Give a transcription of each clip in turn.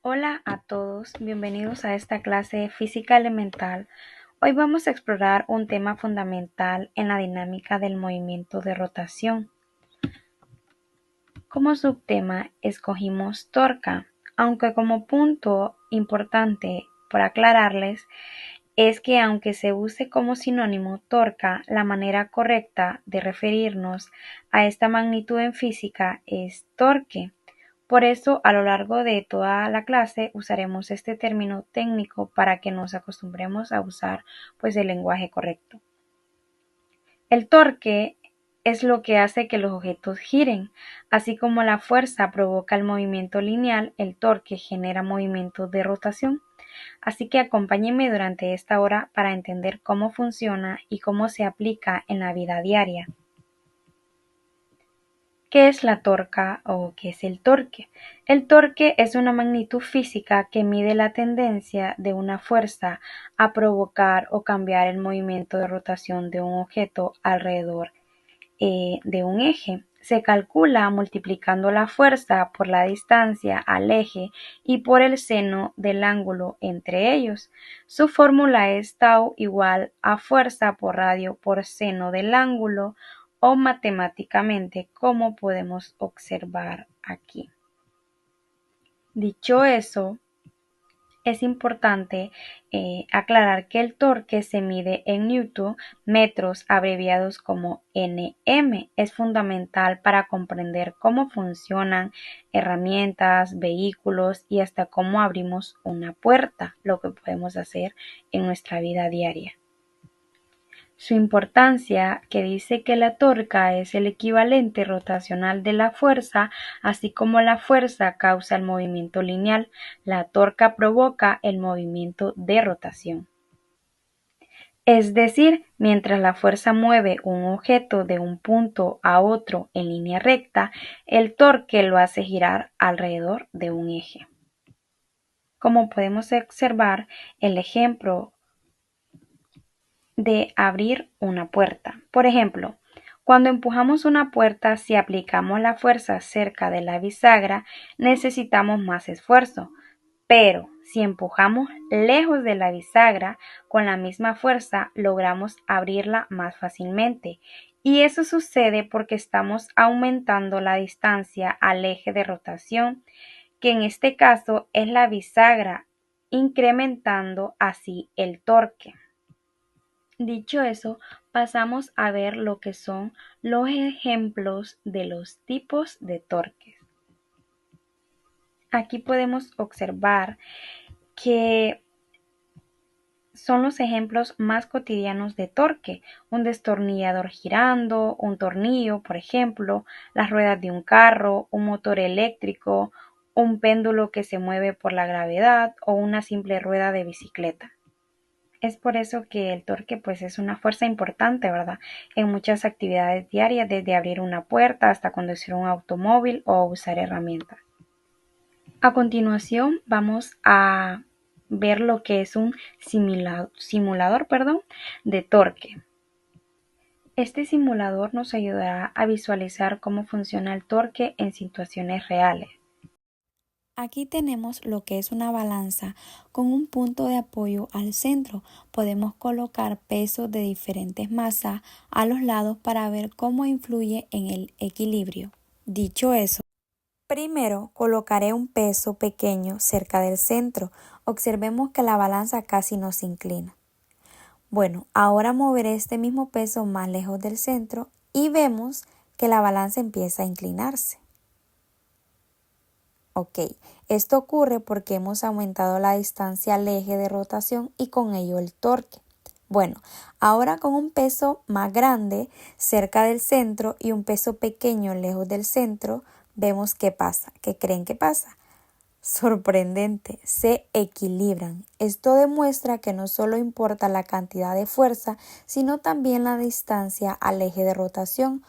Hola a todos, bienvenidos a esta clase de física elemental. Hoy vamos a explorar un tema fundamental en la dinámica del movimiento de rotación. Como subtema escogimos torca, aunque como punto importante por aclararles es que aunque se use como sinónimo torca, la manera correcta de referirnos a esta magnitud en física es torque. Por eso, a lo largo de toda la clase usaremos este término técnico para que nos acostumbremos a usar el lenguaje correcto. El torque es lo que hace que los objetos giren. Así como la fuerza provoca el movimiento lineal, el torque genera movimientos de rotación. Así que acompáñenme durante esta hora para entender cómo funciona y cómo se aplica en la vida diaria. ¿Qué es la torca o qué es el torque? El torque es una magnitud física que mide la tendencia de una fuerza a provocar o cambiar el movimiento de rotación de un objeto alrededor de un eje. Se calcula multiplicando la fuerza por la distancia al eje y por el seno del ángulo entre ellos. Su fórmula es tau igual a fuerza por radio por seno del ángulo o matemáticamente como podemos observar aquí. Dicho eso, es importante aclarar que el torque se mide en Newton, metros abreviados como Nm. Es fundamental para comprender cómo funcionan herramientas, vehículos y hasta cómo abrimos una puerta, lo que podemos hacer en nuestra vida diaria. Su importancia, que dice que la torca es el equivalente rotacional de la fuerza, así como la fuerza causa el movimiento lineal, la torca provoca el movimiento de rotación. Es decir, mientras la fuerza mueve un objeto de un punto a otro en línea recta, el torque lo hace girar alrededor de un eje. Como podemos observar, el ejemplo de abrir una puerta. Por ejemplo, cuando empujamos una puerta, si aplicamos la fuerza cerca de la bisagra, necesitamos más esfuerzo, pero si empujamos lejos de la bisagra, con la misma fuerza logramos abrirla más fácilmente. Y eso sucede porque estamos aumentando la distancia al eje de rotación, que en este caso es la bisagra, incrementando así el torque. Dicho eso, pasamos a ver lo que son los ejemplos de los tipos de torques. Aquí podemos observar que son los ejemplos más cotidianos de torque: un destornillador girando, un tornillo, por ejemplo, las ruedas de un carro, un motor eléctrico, un péndulo que se mueve por la gravedad o una simple rueda de bicicleta. Es por eso que el torque es una fuerza importante, ¿verdad? En muchas actividades diarias, desde abrir una puerta hasta conducir un automóvil o usar herramientas. A continuación vamos a ver lo que es un simulador de torque. Este simulador nos ayudará a visualizar cómo funciona el torque en situaciones reales. Aquí tenemos lo que es una balanza con un punto de apoyo al centro. Podemos colocar pesos de diferentes masas a los lados para ver cómo influye en el equilibrio. Dicho eso, primero colocaré un peso pequeño cerca del centro. Observemos que la balanza casi no se inclina. Bueno, ahora moveré este mismo peso más lejos del centro y vemos que la balanza empieza a inclinarse. Ok, esto ocurre porque hemos aumentado la distancia al eje de rotación y con ello el torque. Bueno, ahora con un peso más grande cerca del centro y un peso pequeño lejos del centro, vemos qué pasa. ¿Qué creen que pasa? Sorprendente, se equilibran. Esto demuestra que no solo importa la cantidad de fuerza, sino también la distancia al eje de rotación.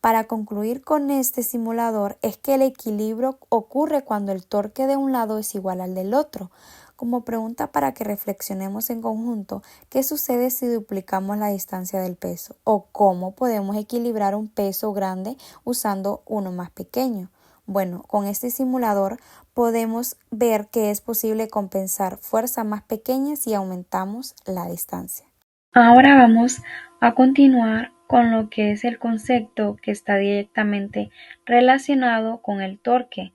Para concluir con este simulador es que el equilibrio ocurre cuando el torque de un lado es igual al del otro. Como pregunta para que reflexionemos en conjunto, ¿qué sucede si duplicamos la distancia del peso? ¿O cómo podemos equilibrar un peso grande usando uno más pequeño? Bueno, con este simulador podemos ver que es posible compensar fuerzas más pequeñas si aumentamos la distancia. Ahora vamos a continuar con lo que es el concepto que está directamente relacionado con el torque,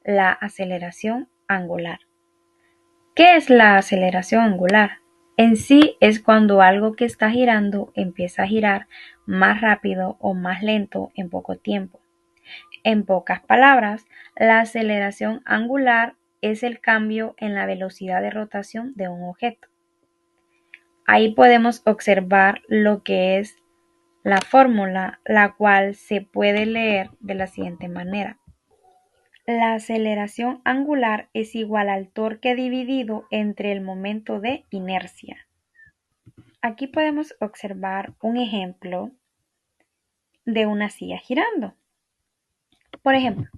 la aceleración angular. ¿Qué es la aceleración angular? En sí es cuando algo que está girando empieza a girar más rápido o más lento en poco tiempo. En pocas palabras, la aceleración angular es el cambio en la velocidad de rotación de un objeto. Ahí podemos observar lo que es la fórmula, la cual se puede leer de la siguiente manera. La aceleración angular es igual al torque dividido entre el momento de inercia. Aquí podemos observar un ejemplo de una silla girando. Por ejemplo,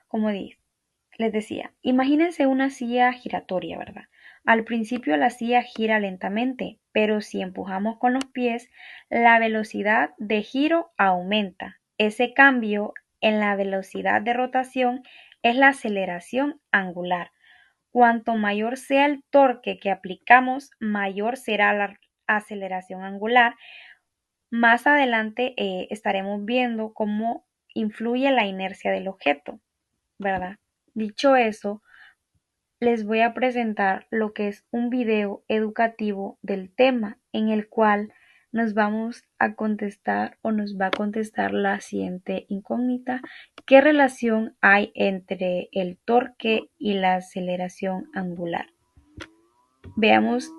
como les decía, imagínense una silla giratoria, ¿verdad? Al principio la silla gira lentamente, pero si empujamos con los pies, la velocidad de giro aumenta. Ese cambio en la velocidad de rotación es la aceleración angular. Cuanto mayor sea el torque que aplicamos, mayor será la aceleración angular. Más adelante estaremos viendo cómo influye la inercia del objeto, ¿verdad? Dicho eso, les voy a presentar lo que es un video educativo del tema en el cual nos vamos a contestar o nos va a contestar la siguiente incógnita: ¿qué relación hay entre el torque y la aceleración angular? Veamos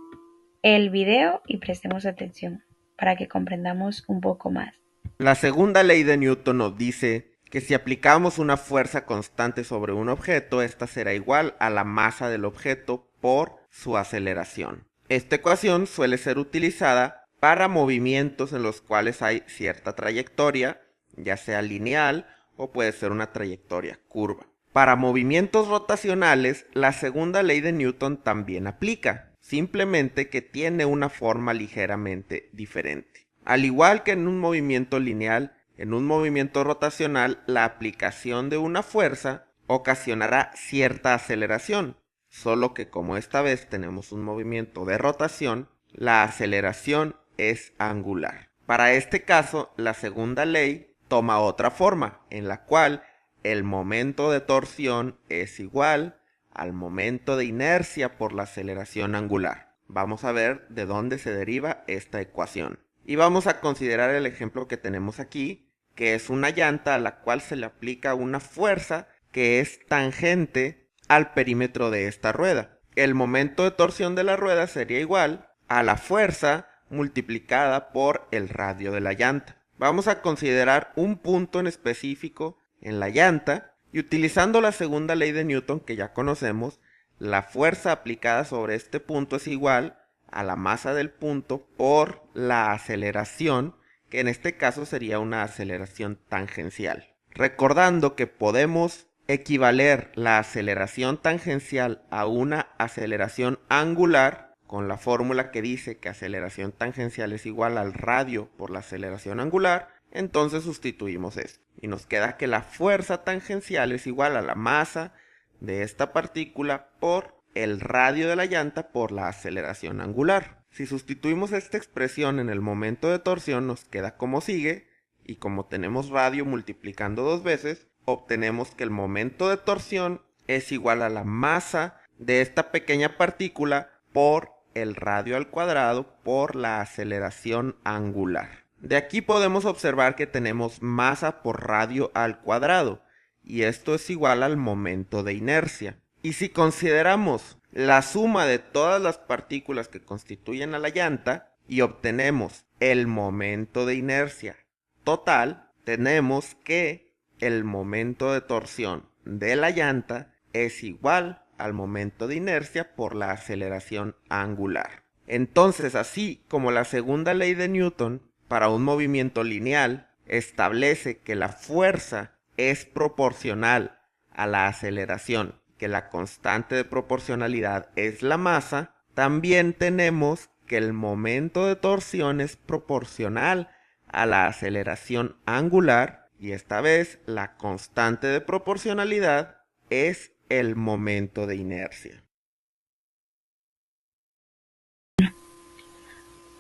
el video y prestemos atención para que comprendamos un poco más. La segunda ley de Newton nos dice que si aplicamos una fuerza constante sobre un objeto, esta será igual a la masa del objeto por su aceleración. Esta ecuación suele ser utilizada para movimientos en los cuales hay cierta trayectoria, ya sea lineal o puede ser una trayectoria curva. Para movimientos rotacionales, la segunda ley de Newton también aplica, simplemente que tiene una forma ligeramente diferente. Al igual que en un movimiento lineal, en un movimiento rotacional, la aplicación de una fuerza ocasionará cierta aceleración, solo que como esta vez tenemos un movimiento de rotación, la aceleración es angular. Para este caso, la segunda ley toma otra forma, en la cual el momento de torsión es igual al momento de inercia por la aceleración angular. Vamos a ver de dónde se deriva esta ecuación. Y vamos a considerar el ejemplo que tenemos aquí, que es una llanta a la cual se le aplica una fuerza que es tangente al perímetro de esta rueda. El momento de torsión de la rueda sería igual a la fuerza multiplicada por el radio de la llanta. Vamos a considerar un punto en específico en la llanta y utilizando la segunda ley de Newton que ya conocemos, la fuerza aplicada sobre este punto es igual a la masa del punto por la aceleración, que en este caso sería una aceleración tangencial. Recordando que podemos equivaler la aceleración tangencial a una aceleración angular con la fórmula que dice que aceleración tangencial es igual al radio por la aceleración angular, entonces sustituimos esto y nos queda que la fuerza tangencial es igual a la masa de esta partícula por el radio de la llanta por la aceleración angular. Si sustituimos esta expresión en el momento de torsión nos queda como sigue, y como tenemos radio multiplicando dos veces, obtenemos que el momento de torsión es igual a la masa de esta pequeña partícula por el radio al cuadrado por la aceleración angular. De aquí podemos observar que tenemos masa por radio al cuadrado, y esto es igual al momento de inercia. Y si consideramos la suma de todas las partículas que constituyen a la llanta y obtenemos el momento de inercia total, tenemos que el momento de torsión de la llanta es igual al momento de inercia por la aceleración angular. Entonces, así como la segunda ley de Newton para un movimiento lineal establece que la fuerza es proporcional a la aceleración, que la constante de proporcionalidad es la masa, también tenemos que el momento de torsión es proporcional a la aceleración angular y esta vez la constante de proporcionalidad es el momento de inercia.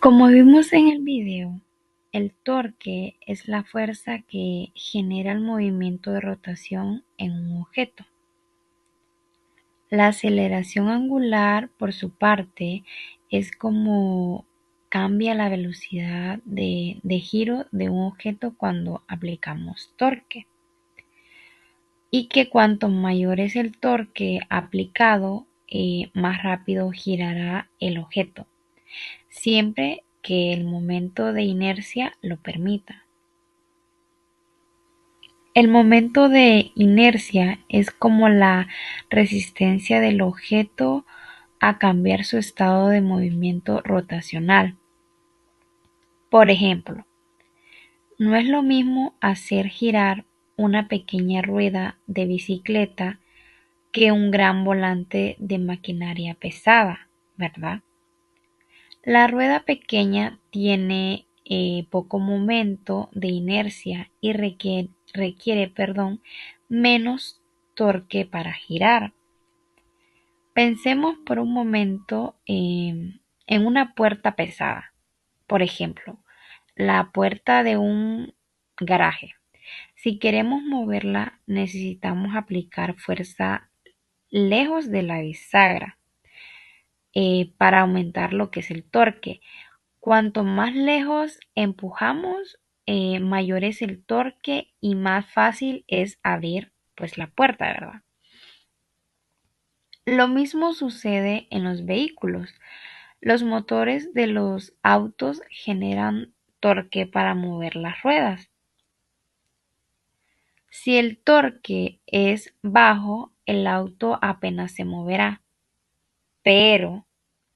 Como vimos en el video, el torque es la fuerza que genera el movimiento de rotación en un objeto. La aceleración angular, por su parte, es como cambia la velocidad de giro de un objeto cuando aplicamos torque. Y que cuanto mayor es el torque aplicado, más rápido girará el objeto, siempre que el momento de inercia lo permita. El momento de inercia es como la resistencia del objeto a cambiar su estado de movimiento rotacional. Por ejemplo, no es lo mismo hacer girar una pequeña rueda de bicicleta que un gran volante de maquinaria pesada, ¿verdad? La rueda pequeña tiene poco momento de inercia y requiere, menos torque para girar. Pensemos por un momento en una puerta pesada, por ejemplo, la puerta de un garaje. Si queremos moverla, necesitamos aplicar fuerza lejos de la bisagra para aumentar lo que es el torque. Cuanto más lejos empujamos, mayor es el torque y más fácil es abrir pues la puerta, ¿verdad? Lo mismo sucede en los vehículos. Los motores de los autos generan torque para mover las ruedas. Si el torque es bajo, el auto apenas se moverá, pero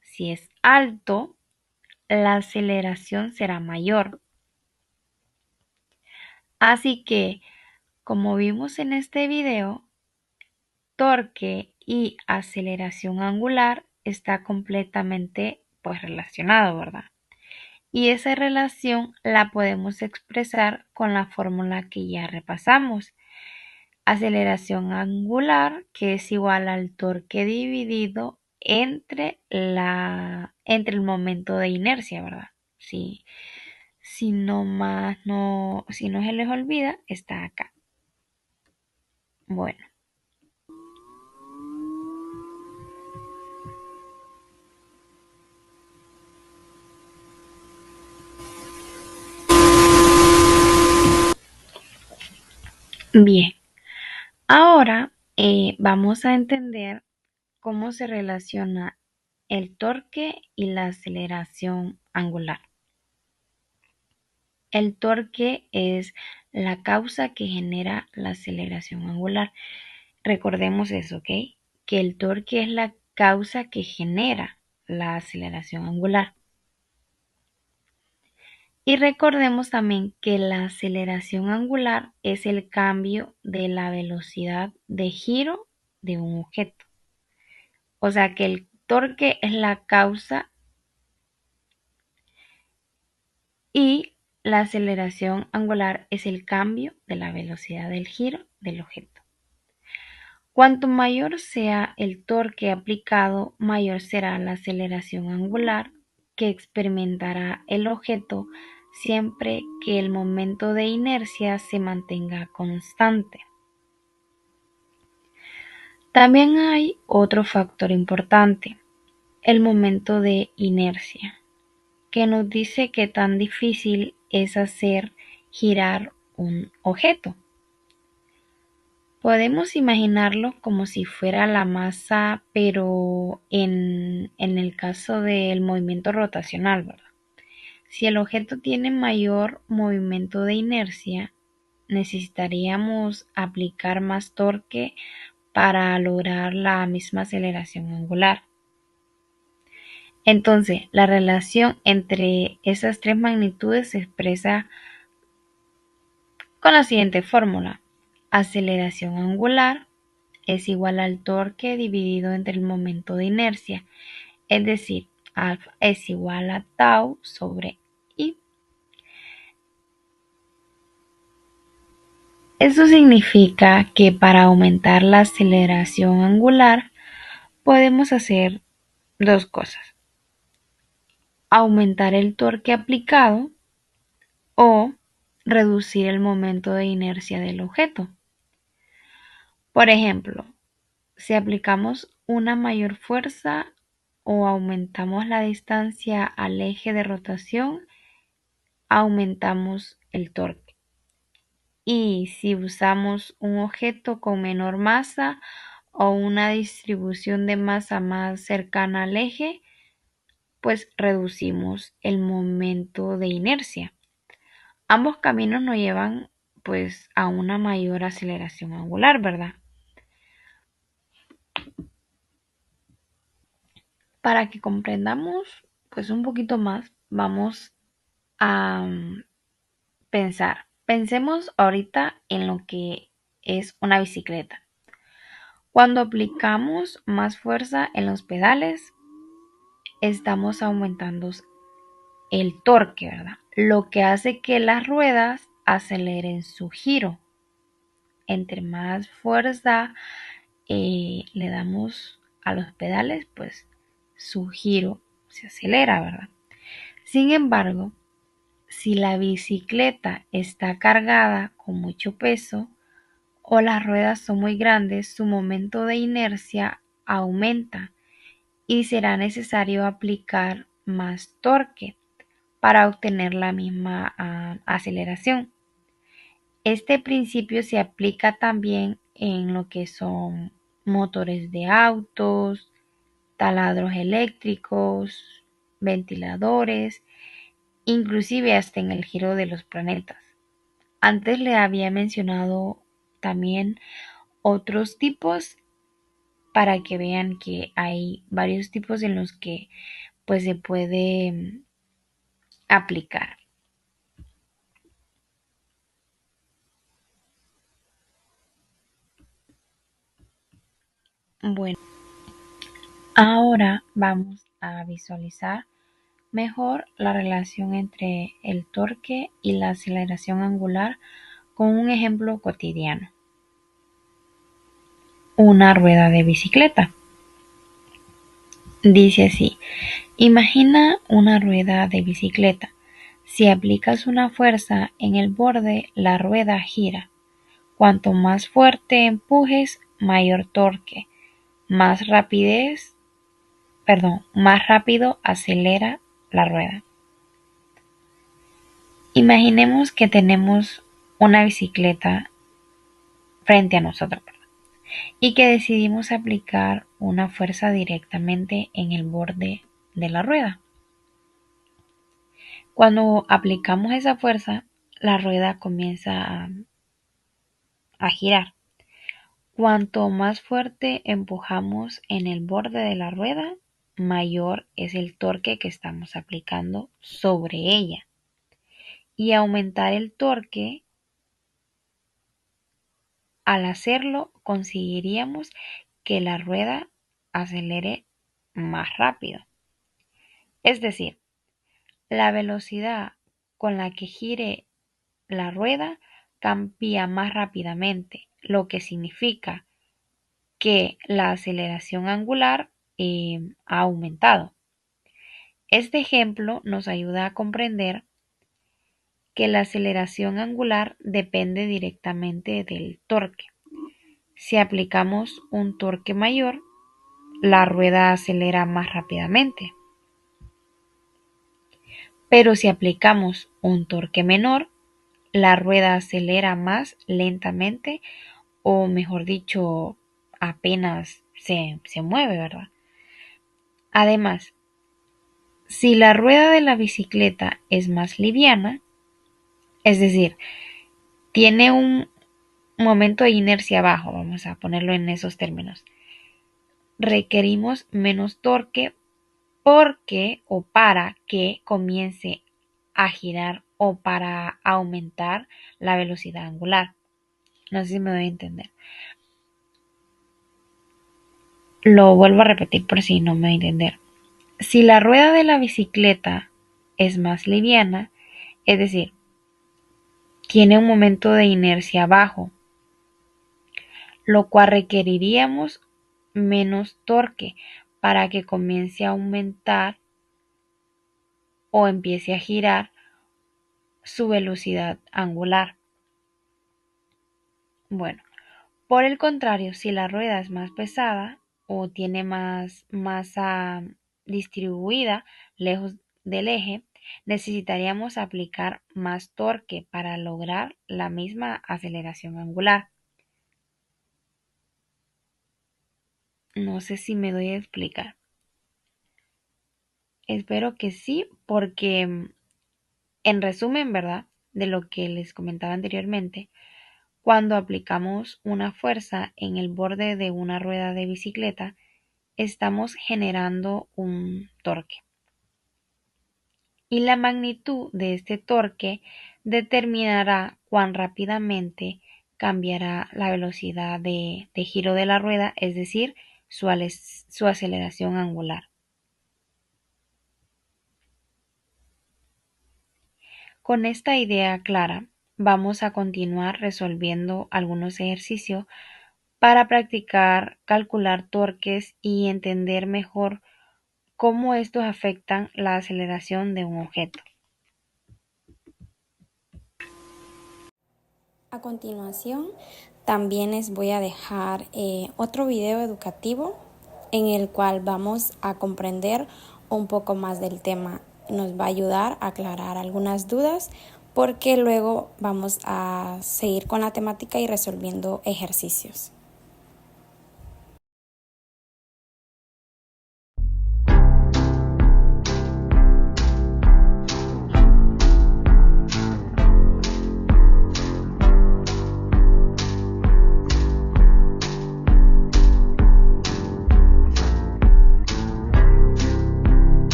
si es alto, la aceleración será mayor. Así que, como vimos en este video, torque y aceleración angular está completamente pues relacionado, ¿verdad? Y esa relación la podemos expresar con la fórmula que ya repasamos. Aceleración angular, que es igual al torque dividido entre el momento de inercia, ¿verdad? Si si no se les olvida, está acá. Bueno, bien. Ahora vamos a entender cómo se relaciona el torque y la aceleración angular. El torque es la causa que genera la aceleración angular. Recordemos eso, ¿ok? Que el torque es la causa que genera la aceleración angular. Y recordemos también que la aceleración angular es el cambio de la velocidad de giro de un objeto. O sea que el torque es la causa y la aceleración angular es el cambio de la velocidad del giro del objeto. Cuanto mayor sea el torque aplicado, mayor será la aceleración angular que experimentará el objeto siempre que el momento de inercia se mantenga constante. También hay otro factor importante, el momento de inercia, que nos dice qué tan difícil es hacer girar un objeto. Podemos imaginarlo como si fuera la masa, pero en el caso del movimiento rotacional, ¿verdad? Si el objeto tiene mayor movimiento de inercia, necesitaríamos aplicar más torque para lograr la misma aceleración angular. Entonces, la relación entre esas tres magnitudes se expresa con la siguiente fórmula. Aceleración angular es igual al torque dividido entre el momento de inercia, es decir, alfa es igual a tau sobre i. Esto significa que para aumentar la aceleración angular podemos hacer dos cosas: aumentar el torque aplicado o reducir el momento de inercia del objeto. Por ejemplo, si aplicamos una mayor fuerza o aumentamos la distancia al eje de rotación, aumentamos el torque. Y si usamos un objeto con menor masa o una distribución de masa más cercana al eje, pues reducimos el momento de inercia. Ambos caminos nos llevan pues a una mayor aceleración angular, ¿verdad? Para que comprendamos pues un poquito más, vamos a pensemos ahorita en lo que es una bicicleta. Cuando aplicamos más fuerza en los pedales, estamos aumentando el torque, ¿verdad? Lo que hace que las ruedas aceleren su giro. Entre más fuerza le damos a los pedales, pues su giro se acelera, ¿verdad? Sin embargo, si la bicicleta está cargada con mucho peso o las ruedas son muy grandes, su momento de inercia aumenta y será necesario aplicar más torque para obtener la misma aceleración. Este principio se aplica también en lo que son motores de autos, taladros eléctricos, ventiladores, inclusive hasta en el giro de los planetas. Antes le había mencionado también otros tipos para que vean que hay varios tipos en los que pues se puede aplicar. Bueno, ahora vamos a visualizar mejor la relación entre el torque y la aceleración angular con un ejemplo cotidiano. Una rueda de bicicleta. Dice así: imagina una rueda de bicicleta. Si aplicas una fuerza en el borde, la rueda gira. Cuanto más fuerte empujes, mayor torque, más más rápido acelera la rueda. Imaginemos que tenemos una bicicleta frente a nosotros, ¿verdad? Y que decidimos aplicar una fuerza directamente en el borde de la rueda. Cuando aplicamos esa fuerza, la rueda comienza a girar. Cuanto más fuerte empujamos en el borde de la rueda, mayor es el torque que estamos aplicando sobre ella. Y aumentar el torque, al hacerlo, conseguiríamos que la rueda acelere más rápido. Es decir, la velocidad con la que gire la rueda cambia más rápidamente, lo que significa que la aceleración angular ha aumentado. Este ejemplo nos ayuda a comprender que la aceleración angular depende directamente del torque. Si aplicamos un torque mayor, la rueda acelera más rápidamente. Pero si aplicamos un torque menor, la rueda acelera más lentamente, o mejor dicho, apenas se mueve, ¿verdad? Además, si la rueda de la bicicleta es más liviana, es decir, tiene un momento de inercia bajo, vamos a ponerlo en esos términos, requerimos menos torque porque o para que comience a girar o para aumentar la velocidad angular. No sé si me doy a entender. Lo vuelvo a repetir por si no me doy a entender. Si la rueda de la bicicleta es más liviana, es decir, tiene un momento de inercia bajo, lo cual requeriríamos menos torque para que comience a aumentar o empiece a girar su velocidad angular. Bueno, por el contrario, si la rueda es más pesada o tiene más masa distribuida lejos del eje, necesitaríamos aplicar más torque para lograr la misma aceleración angular. No sé si me doy a explicar. Espero que sí, porque en resumen, ¿verdad? De lo que les comentaba anteriormente, cuando aplicamos una fuerza en el borde de una rueda de bicicleta, estamos generando un torque. Y la magnitud de este torque determinará cuán rápidamente cambiará la velocidad de giro de la rueda, es decir, su aceleración angular. Con esta idea clara, vamos a continuar resolviendo algunos ejercicios para practicar calcular torques y entender mejor cómo estos afectan la aceleración de un objeto. A continuación, también les voy a dejar otro video educativo en el cual vamos a comprender un poco más del tema. Nos va a ayudar a aclarar algunas dudas porque luego vamos a seguir con la temática y resolviendo ejercicios.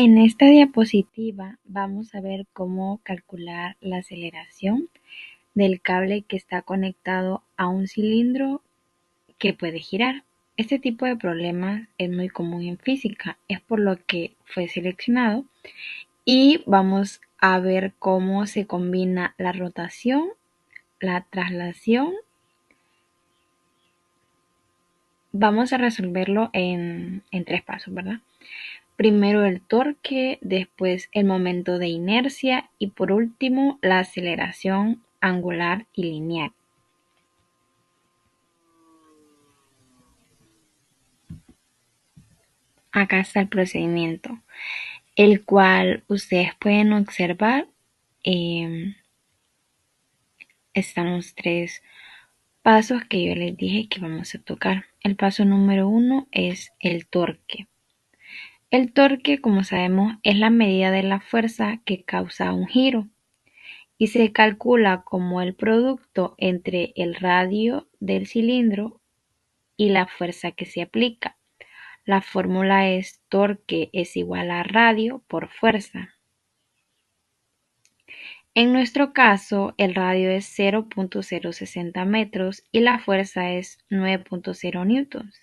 En esta diapositiva vamos a ver cómo calcular la aceleración del cable que está conectado a un cilindro que puede girar. Este tipo de problemas es muy común en física, es por lo que fue seleccionado y vamos a ver cómo se combina la rotación, la traslación. Vamos a resolverlo en 3 pasos, ¿verdad? Primero el torque, después el momento de inercia y por último la aceleración angular y lineal. Acá está el procedimiento, el cual ustedes pueden observar. Están los 3 pasos que yo les dije que vamos a tocar. El paso número 1 es el torque. El torque, como sabemos, es la medida de la fuerza que causa un giro y se calcula como el producto entre el radio del cilindro y la fuerza que se aplica. La fórmula es torque es igual a radio por fuerza. En nuestro caso, el radio es 0.060 metros y la fuerza es 9.0 newtons.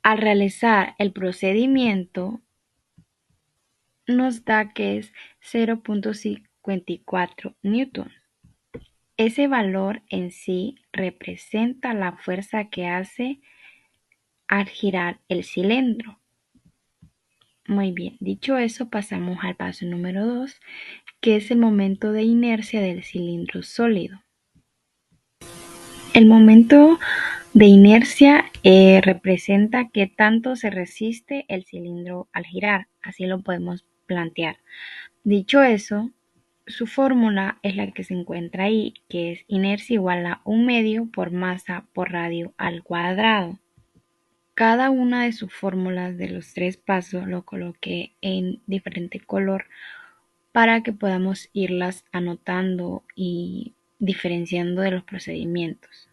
Al realizar el procedimiento, nos da que es 0.54 newtons. Ese valor en sí representa la fuerza que hace al girar el cilindro. Muy bien, dicho eso, pasamos al paso número 2, que es el momento de inercia del cilindro sólido. El momento de inercia representa qué tanto se resiste el cilindro al girar, así lo podemos plantear. Dicho eso, su fórmula es la que se encuentra ahí, que es inercia igual a 1/2 por masa por radio al cuadrado. Cada una de sus fórmulas de los 3 pasos lo coloqué en diferente color para que podamos irlas anotando y diferenciando de los procedimientos.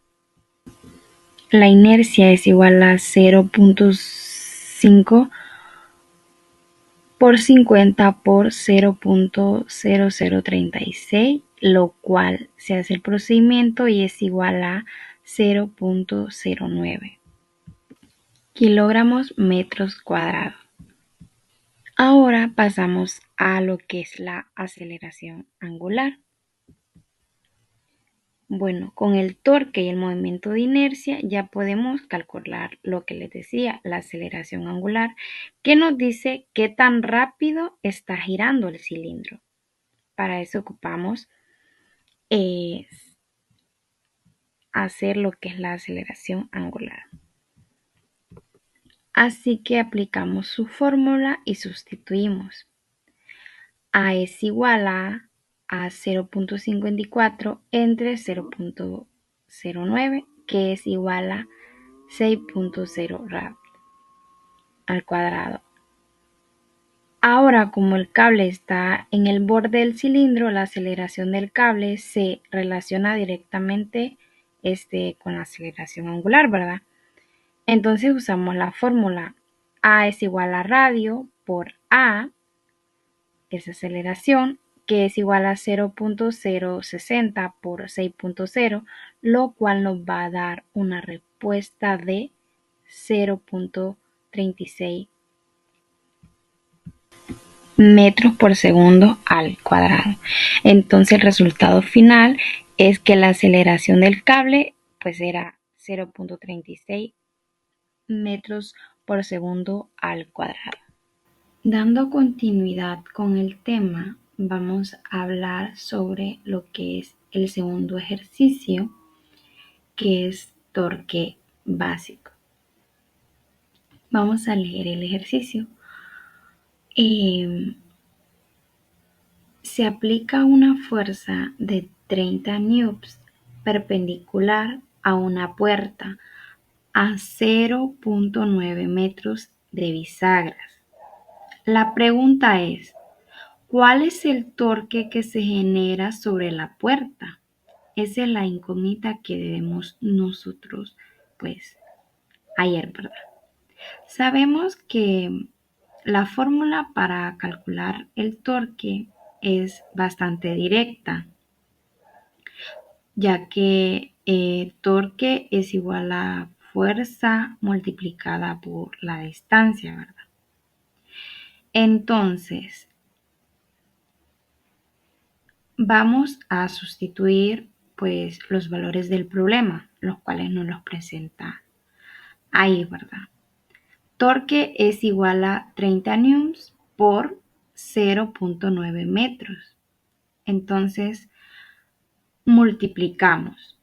La inercia es igual a 0.5 por 50 por 0.0036, lo cual se hace el procedimiento y es igual a 0.09 kilogramos metros cuadrados. Ahora pasamos a lo que es la aceleración angular. Bueno, con el torque y el movimiento de inercia ya podemos calcular lo que les decía, la aceleración angular, que nos dice qué tan rápido está girando el cilindro. Para eso ocupamos hacer lo que es la aceleración angular. Así que aplicamos su fórmula y sustituimos. A es igual a 0.54 entre 0.09, que es igual a 6.0 rad al cuadrado. Ahora, como el cable está en el borde del cilindro, la aceleración del cable se relaciona directamente con la aceleración angular, ¿verdad? Entonces usamos la fórmula A es igual a radio por A, esa aceleración, que es igual a 0.060 por 6.0, lo cual nos va a dar una respuesta de 0.36 metros por segundo al cuadrado. Entonces el resultado final es que la aceleración del cable pues era 0.36 metros por segundo al cuadrado. Dando continuidad con el tema, vamos a hablar sobre lo que es el segundo ejercicio, que es torque básico. Vamos a leer el ejercicio. Se aplica una fuerza de 30 newtons perpendicular a una puerta a 0.9 metros de bisagras. La pregunta es, ¿cuál es el torque que se genera sobre la puerta? Esa es la incógnita que debemos nosotros, hallar, ¿verdad? Sabemos que La fórmula para calcular el torque es bastante directa, ya que torque es igual a fuerza multiplicada por la distancia, ¿verdad? Entonces, vamos a sustituir pues los valores del problema, los cuales nos los presenta ahí, ¿verdad? Torque es igual a 30 newtons por 0.9 metros. Entonces, multiplicamos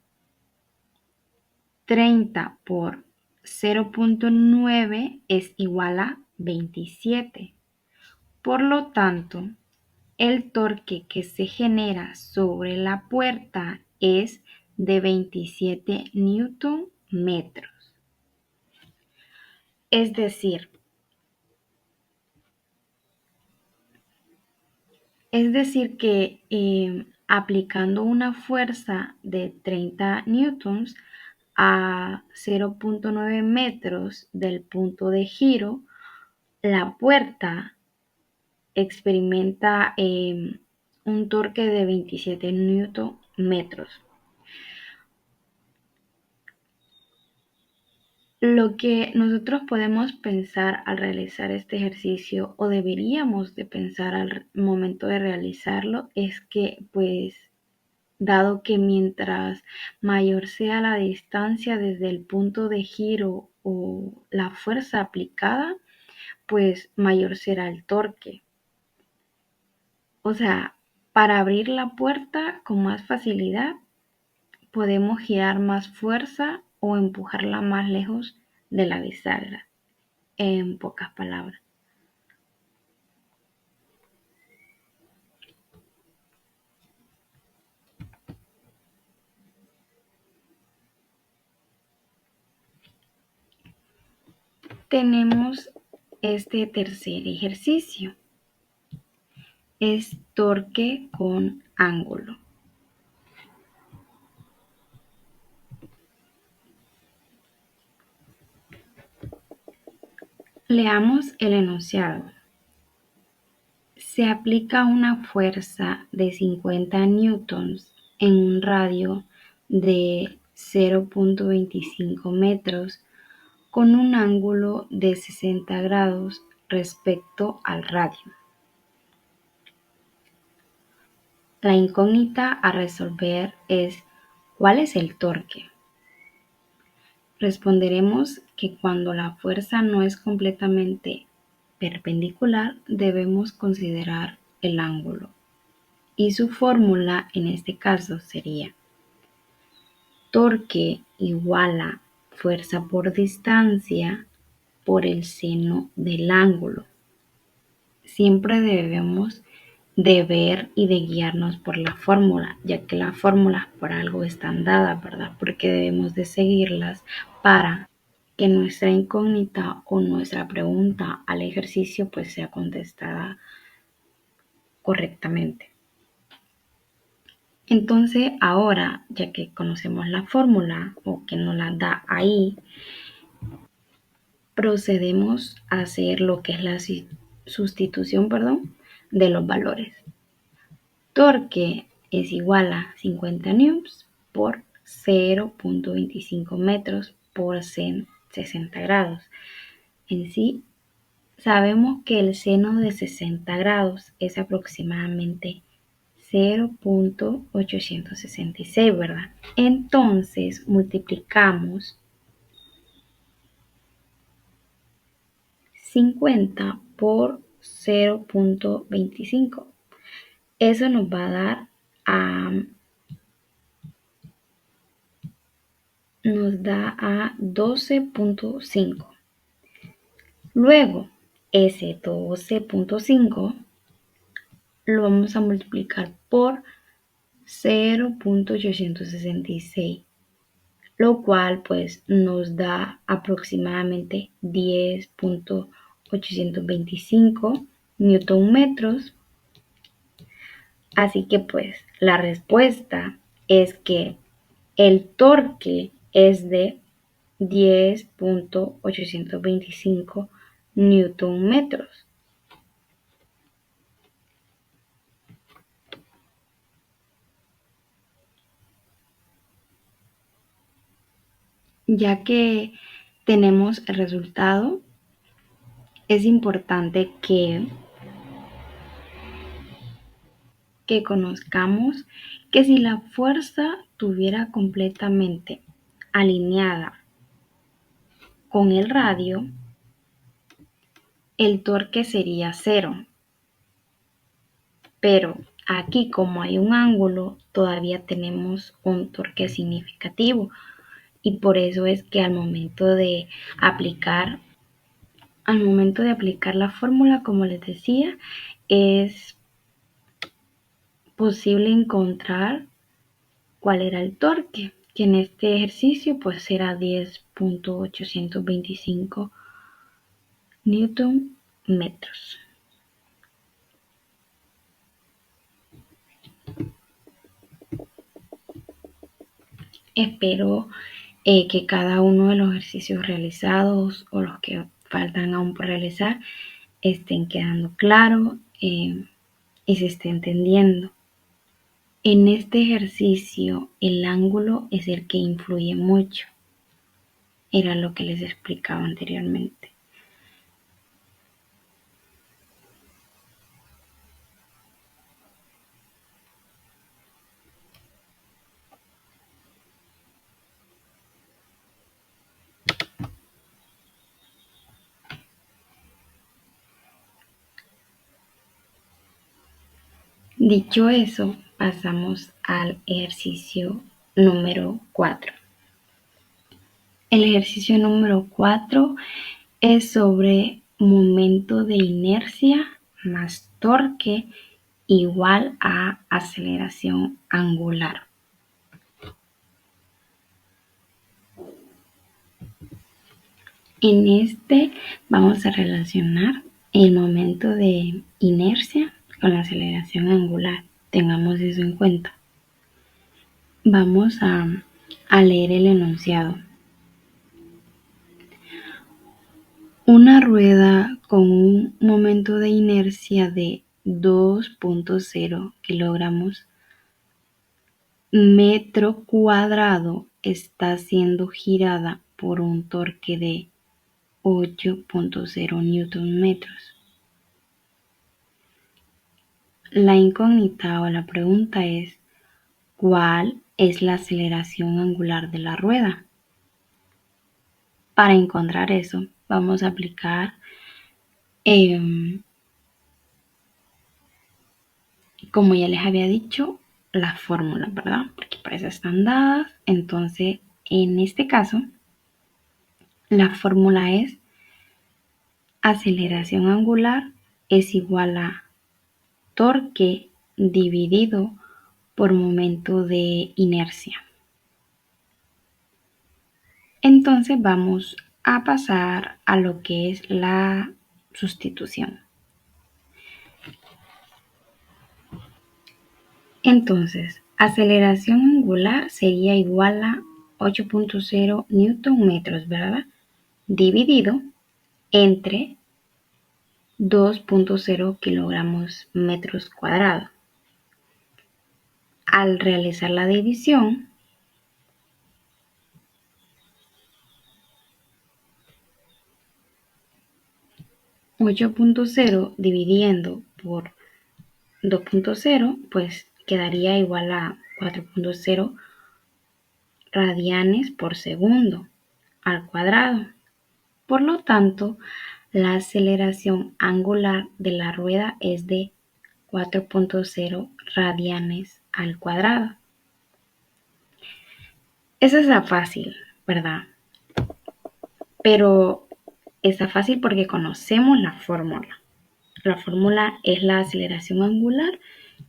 30 por 0.9 es igual a 27. Por lo tanto, el torque que se genera sobre la puerta es de 27 newton metros. Es decir, que aplicando una fuerza de 30 newtons a 0.9 metros del punto de giro, la puerta experimenta un torque de 27 newton metros. Lo que nosotros podemos pensar al realizar este ejercicio o deberíamos de pensar al momento de realizarlo es que pues dado que mientras mayor sea la distancia desde el punto de giro o la fuerza aplicada, pues mayor será el torque. O sea, para abrir la puerta con más facilidad, podemos girar más fuerza o empujarla más lejos de la bisagra, en pocas palabras. Tenemos este tercer ejercicio. Es torque con ángulo. Leamos el enunciado. Se aplica una fuerza de 50 newtons en un radio de 0.25 metros con un ángulo de 60 grados respecto al radio. La incógnita a resolver es ¿cuál es el torque? Responderemos que cuando la fuerza no es completamente perpendicular debemos considerar el ángulo y su fórmula en este caso sería torque igual a fuerza por distancia por el seno del ángulo. Siempre debemos de ver y de guiarnos por la fórmula, ya que las fórmulas por algo están dadas, ¿verdad? Porque debemos de seguirlas para que nuestra incógnita o nuestra pregunta al ejercicio pues sea contestada correctamente. Entonces ahora, ya que conocemos la fórmula o que nos la da ahí, procedemos a hacer lo que es la sustitución, de los valores. Torque es igual a 50 newtons por 0.25 metros por 60 grados. En sí, sabemos que el seno de 60 grados es aproximadamente 0.866, ¿verdad? Entonces multiplicamos 50 por 0.25. Eso nos va a dar a 12.5. Luego, ese 12.5 lo vamos a multiplicar por 0.866, lo cual pues nos da aproximadamente 10.825 newton metros. Así que pues la respuesta es que el torque es de 10.825 newton metros. Ya que tenemos el resultado, es importante que conozcamos que si la fuerza tuviera completamente alineada con el radio, el torque sería cero. Pero aquí, como hay un ángulo, todavía tenemos un torque significativo. Y por eso es que al momento de aplicar la fórmula, como les decía, es posible encontrar cuál era el torque, que en este ejercicio pues era 10.825 newton metros. Espero que cada uno de los ejercicios realizados o los que faltan aún por realizar estén quedando claros y se esté entendiendo. En este ejercicio el ángulo es el que influye mucho. Era lo que les explicaba anteriormente. Dicho eso, pasamos al ejercicio número 4. El ejercicio número 4 es sobre momento de inercia más torque igual a aceleración angular. En este vamos a relacionar el momento de inercia con la aceleración angular. Tengamos eso en cuenta. Vamos a leer el enunciado. Una rueda con un momento de inercia de 2.0 kilogramos metro cuadrado está siendo girada por un torque de 8.0 newton metros. La incógnita o la pregunta es, ¿cuál es la aceleración angular de la rueda? Para encontrar eso, vamos a aplicar como ya les había dicho, las fórmulas, ¿verdad? Porque para eso están dadas. Entonces, en este caso, la fórmula es aceleración angular es igual a torque dividido por momento de inercia. Entonces vamos a pasar a lo que es la sustitución. Entonces, aceleración angular sería igual a 8.0 newton metros, ¿verdad? Dividido entre 2.0 kilogramos metros cuadrados. Al realizar la división, (8.0) dividiendo por 2.0, pues quedaría igual a 4.0 radianes por segundo al cuadrado. Por lo tanto, la aceleración angular de la rueda es de 4.0 radianes al cuadrado. Eso está fácil, ¿verdad? Pero está fácil porque conocemos la fórmula. La fórmula es la aceleración angular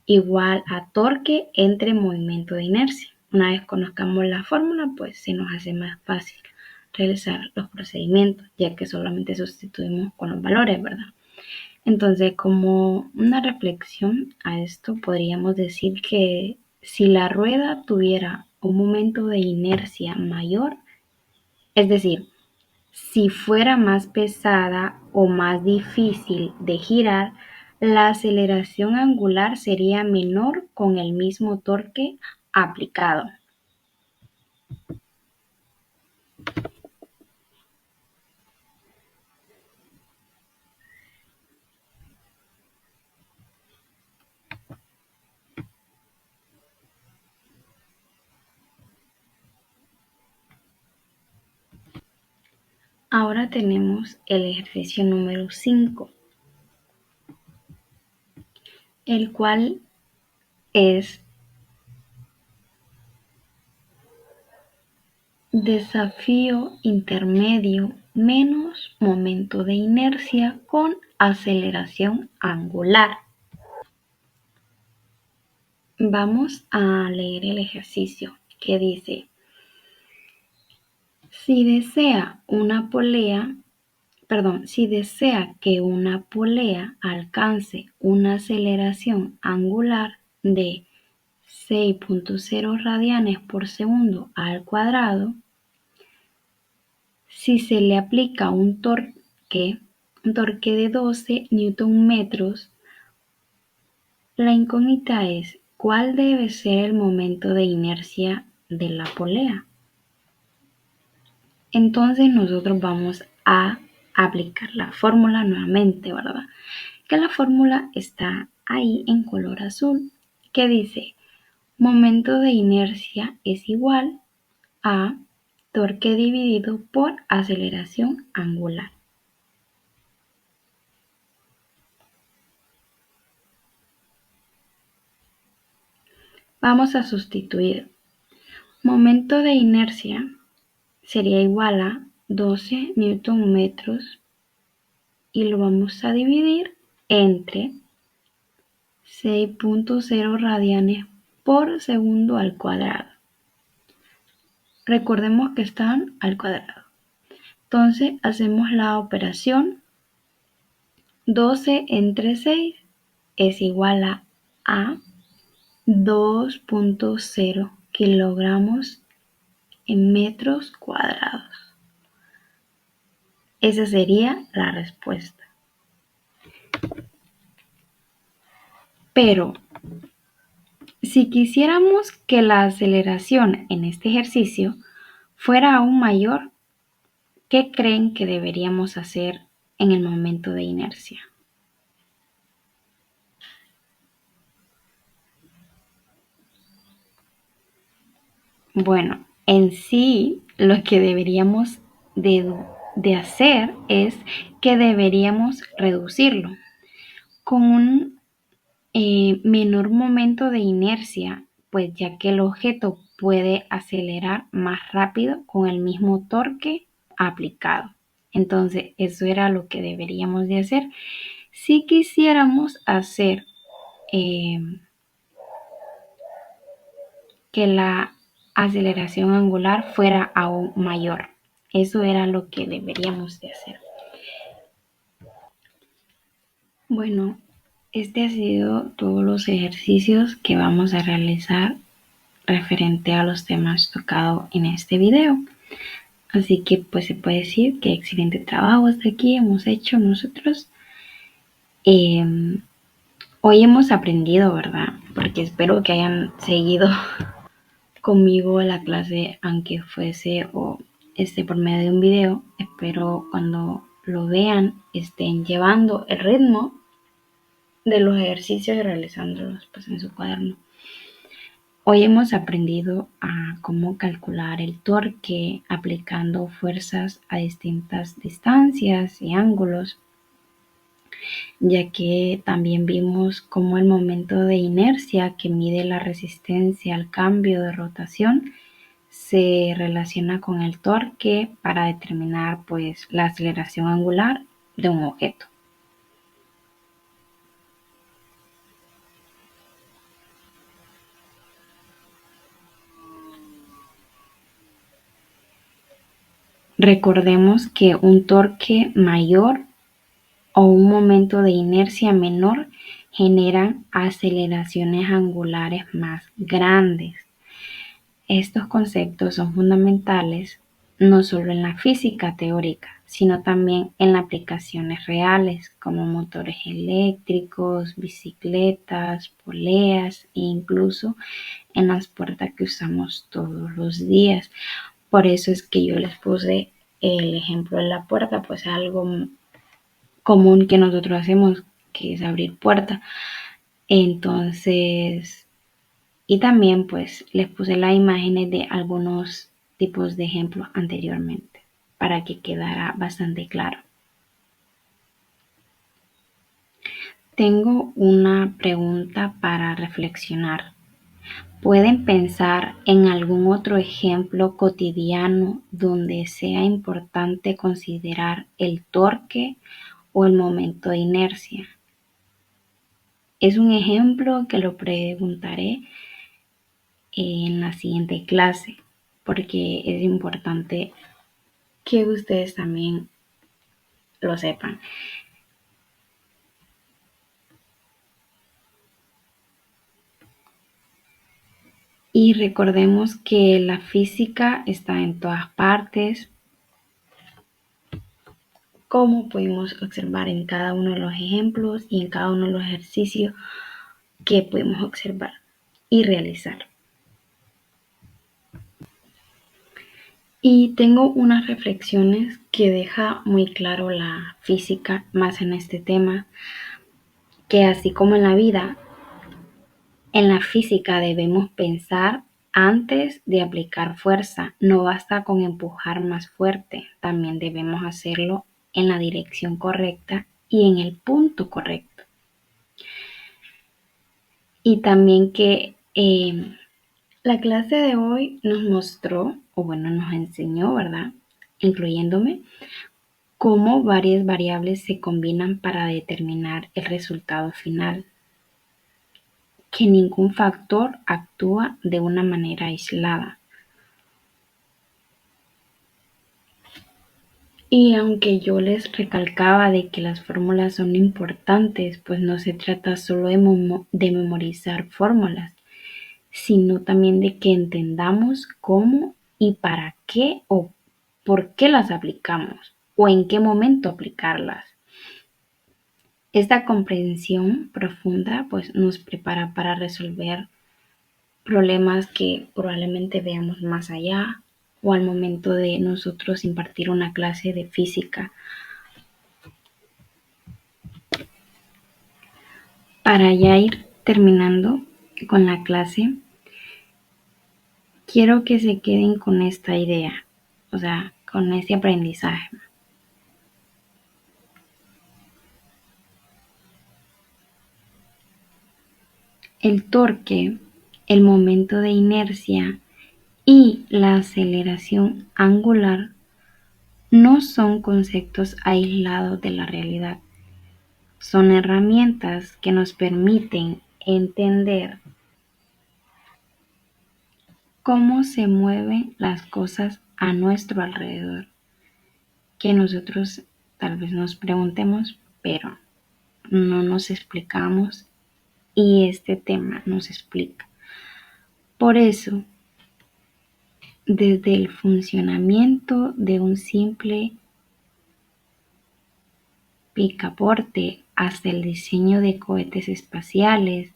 igual a torque entre movimiento de inercia. Una vez conozcamos la fórmula, pues se nos hace más fácil realizar los procedimientos, ya que solamente sustituimos con los valores, ¿verdad? Entonces, como una reflexión a esto, podríamos decir que si la rueda tuviera un momento de inercia mayor, es decir, si fuera más pesada o más difícil de girar, la aceleración angular sería menor con el mismo torque aplicado. Ahora tenemos el ejercicio número 5, el cual es desafío intermedio menos momento de inercia con aceleración angular. Vamos a leer el ejercicio que dice: si desea que una polea alcance una aceleración angular de 6.0 radianes por segundo al cuadrado, si se le aplica un torque de 12 newton-metros, la incógnita es ¿cuál debe ser el momento de inercia de la polea? Entonces nosotros vamos a aplicar la fórmula nuevamente, ¿verdad? Que la fórmula está ahí en color azul, que dice momento de inercia es igual a torque dividido por aceleración angular. Vamos a sustituir. Momento de inercia sería igual a 12 newton-metros y lo vamos a dividir entre 6.0 radianes por segundo al cuadrado. Recordemos que están al cuadrado. Entonces hacemos la operación. 12 entre 6 es igual a 2.0 kilogramos en metros cuadrados. Esa sería la respuesta. Pero si quisiéramos que la aceleración en este ejercicio fuera aún mayor, ¿qué creen que deberíamos hacer en el momento de inercia? Bueno, en sí lo que deberíamos de hacer es que deberíamos reducirlo con un menor momento de inercia, pues ya que el objeto puede acelerar más rápido con el mismo torque aplicado. Entonces, eso era lo que deberíamos de hacer si quisiéramos hacer que la aceleración angular fuera aún mayor. Eso era lo que deberíamos de hacer. Bueno, este ha sido todos los ejercicios que vamos a realizar referente a los temas tocados en este video. Así que pues se puede decir que excelente trabajo hasta aquí hemos hecho nosotros. Hoy hemos aprendido, ¿verdad? Porque espero que hayan seguido conmigo la clase, aunque fuese o por medio de un video. Espero cuando lo vean estén llevando el ritmo de los ejercicios y realizándolos pues en su cuaderno. Hoy hemos aprendido a cómo calcular el torque aplicando fuerzas a distintas distancias y ángulos, ya que también vimos cómo el momento de inercia que mide la resistencia al cambio de rotación se relaciona con el torque para determinar pues la aceleración angular de un objeto. Recordemos que un torque mayor o un momento de inercia menor generan aceleraciones angulares más grandes. Estos conceptos son fundamentales no solo en la física teórica, sino también en las aplicaciones reales como motores eléctricos, bicicletas, poleas e incluso en las puertas que usamos todos los días. Por eso es que yo les puse el ejemplo de la puerta, pues algo común que nosotros hacemos, que es abrir puerta. Entonces, y también pues les puse las imágenes de algunos tipos de ejemplos anteriormente. para que quedara bastante claro. Tengo una pregunta para reflexionar. ¿Pueden pensar en algún otro ejemplo cotidiano donde sea importante considerar el torque o el momento de inercia? Es un ejemplo que lo preguntaré en la siguiente clase, porque es importante que ustedes también lo sepan. Y recordemos que la física está en todas partes, como pudimos observar en cada uno de los ejemplos y en cada uno de los ejercicios que pudimos observar y realizar. Y tengo unas reflexiones que deja muy claro la física más en este tema, que así como en la vida, en la física debemos pensar antes de aplicar fuerza. No basta con empujar más fuerte, también debemos hacerlo en la dirección correcta y en el punto correcto. Y también que la clase de hoy nos mostró, o bueno, nos enseñó, ¿verdad? Incluyéndome, cómo varias variables se combinan para determinar el resultado final, que ningún factor actúa de una manera aislada. Y aunque yo les recalcaba de que las fórmulas son importantes, pues no se trata solo de memorizar fórmulas, sino también de que entendamos cómo y para qué o por qué las aplicamos o en qué momento aplicarlas. Esta comprensión profunda pues nos prepara para resolver problemas que probablemente veamos más allá o al momento de nosotros impartir una clase de física. Para ya ir terminando con la clase, quiero que se queden con esta idea, o sea, con este aprendizaje. El torque, el momento de inercia y la aceleración angular no son conceptos aislados de la realidad. Son herramientas que nos permiten entender cómo se mueven las cosas a nuestro alrededor, que nosotros tal vez nos preguntemos, pero no nos explicamos y este tema nos explica. Por eso, desde el funcionamiento de un simple picaporte hasta el diseño de cohetes espaciales,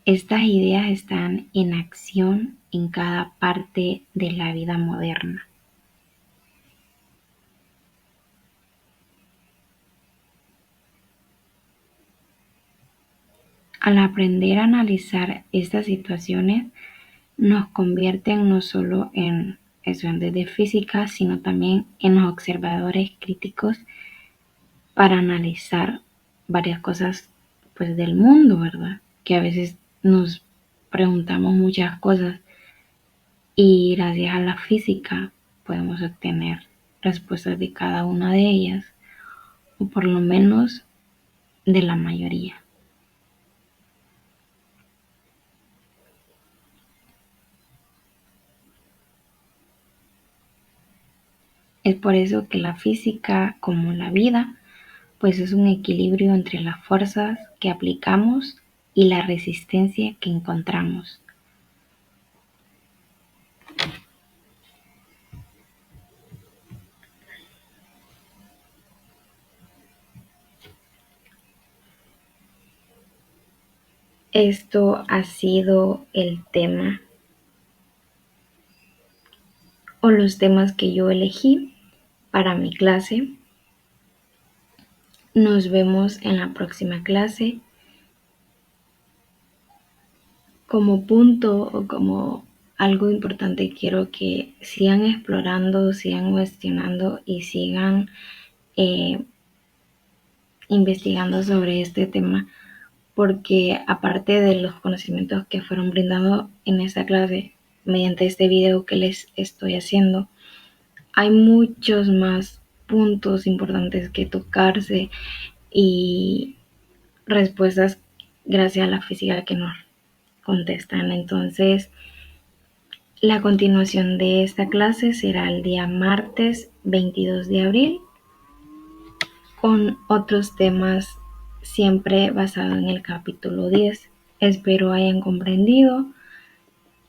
estas ideas están en acción en cada parte de la vida moderna. Al aprender a analizar estas situaciones, nos convierten no solo en estudiantes de física, sino también en los observadores críticos para analizar varias cosas pues del mundo, ¿verdad? Que a veces nos preguntamos muchas cosas y gracias a la física podemos obtener respuestas de cada una de ellas, o por lo menos de la mayoría. Es por eso que la física, como la vida, pues es un equilibrio entre las fuerzas que aplicamos y la resistencia que encontramos. Esto ha sido el tema o los temas que yo elegí para mi clase. Nos vemos en la próxima clase. Como punto o como algo importante, quiero que sigan explorando, sigan cuestionando y sigan eh, investigando sobre este tema, porque aparte de los conocimientos que fueron brindados en esta clase, mediante este video que les estoy haciendo, hay muchos más puntos importantes que tocarse y respuestas gracias a la física que nos contestan. Entonces, la continuación de esta clase será el día martes 22 de abril con otros temas siempre basados en el capítulo 10. Espero hayan comprendido,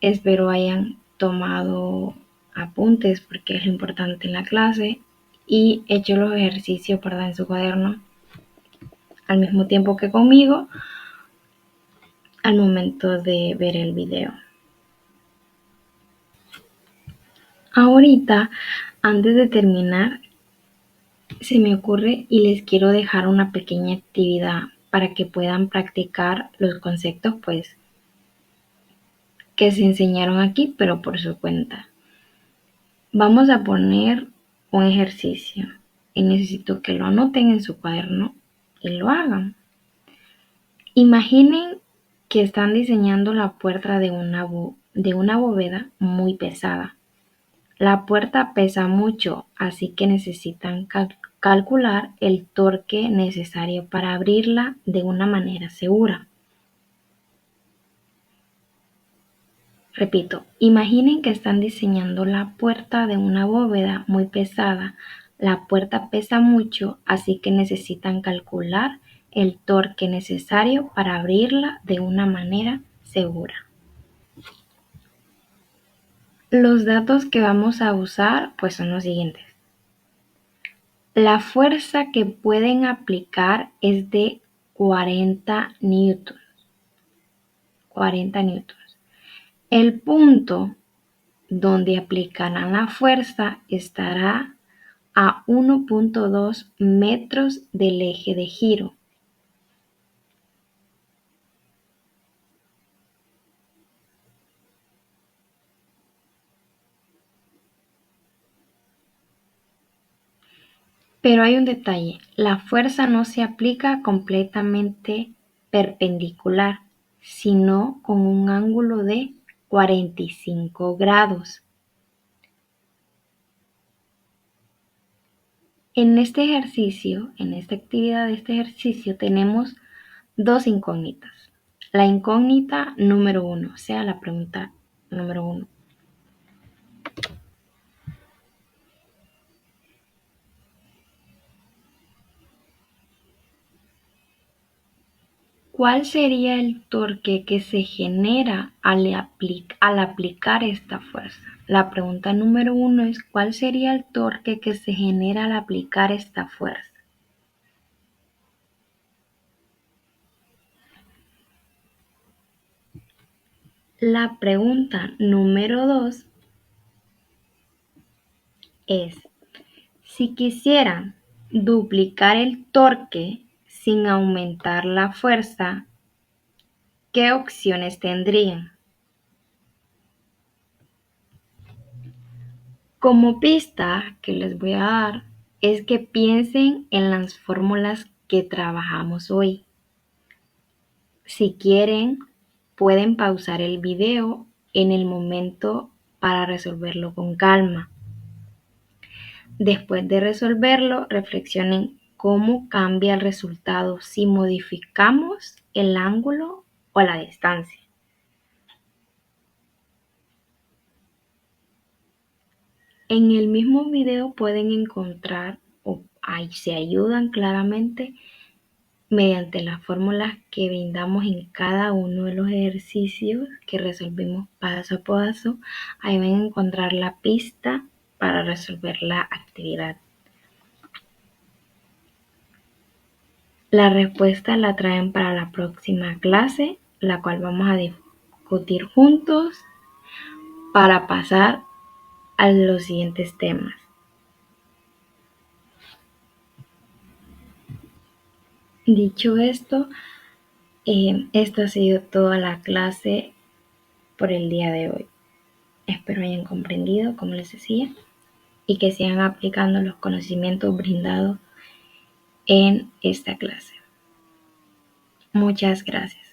espero hayan tomado apuntes porque es lo importante en la clase y hecho los ejercicios para en su cuaderno al mismo tiempo que conmigo al momento de ver el video. Ahorita, antes de terminar, se me ocurre y les quiero dejar una pequeña actividad para que puedan practicar los conceptos pues que se enseñaron aquí, pero por su cuenta. Vamos a poner un ejercicio y necesito que lo anoten en su cuaderno y lo hagan. Imaginen que están diseñando la puerta de una bóveda muy pesada. La puerta pesa mucho, así que necesitan calcular el torque necesario para abrirla de una manera segura. Repito, imaginen que están diseñando la puerta de una bóveda muy pesada. La puerta pesa mucho, así que necesitan calcular el torque necesario para abrirla de una manera segura. Los datos que vamos a usar pues son los siguientes. La fuerza que pueden aplicar es de 40 newtons. 40 newtons. El punto donde aplicarán la fuerza estará a 1.2 metros del eje de giro. Pero hay un detalle, la fuerza no se aplica completamente perpendicular, sino con un ángulo de 45 grados. En este ejercicio, en esta actividad de este ejercicio, tenemos dos incógnitas. La incógnita número 1, o sea, la pregunta número 1. ¿Cuál sería el torque que se genera al aplicar esta fuerza? La pregunta número 1 es ¿cuál sería el torque que se genera al aplicar esta fuerza? La pregunta número 2 es si quisieran duplicar el torque sin aumentar la fuerza, ¿qué opciones tendrían? Como pista que les voy a dar es que piensen en las fórmulas que trabajamos hoy. Si quieren, pueden pausar el video en el momento para resolverlo con calma. Después de resolverlo, reflexionen cómo cambia el resultado si modificamos el ángulo o la distancia. En el mismo video pueden encontrar o ahí se ayudan claramente mediante las fórmulas que brindamos en cada uno de los ejercicios que resolvimos paso a paso. Ahí van a encontrar la pista para resolver la actividad. La respuesta la traen para la próxima clase, la cual vamos a discutir juntos para pasar a los siguientes temas. Dicho esto, esta ha sido toda la clase por el día de hoy. Espero hayan comprendido, como les decía, y que sigan aplicando los conocimientos brindados en esta clase. Muchas gracias.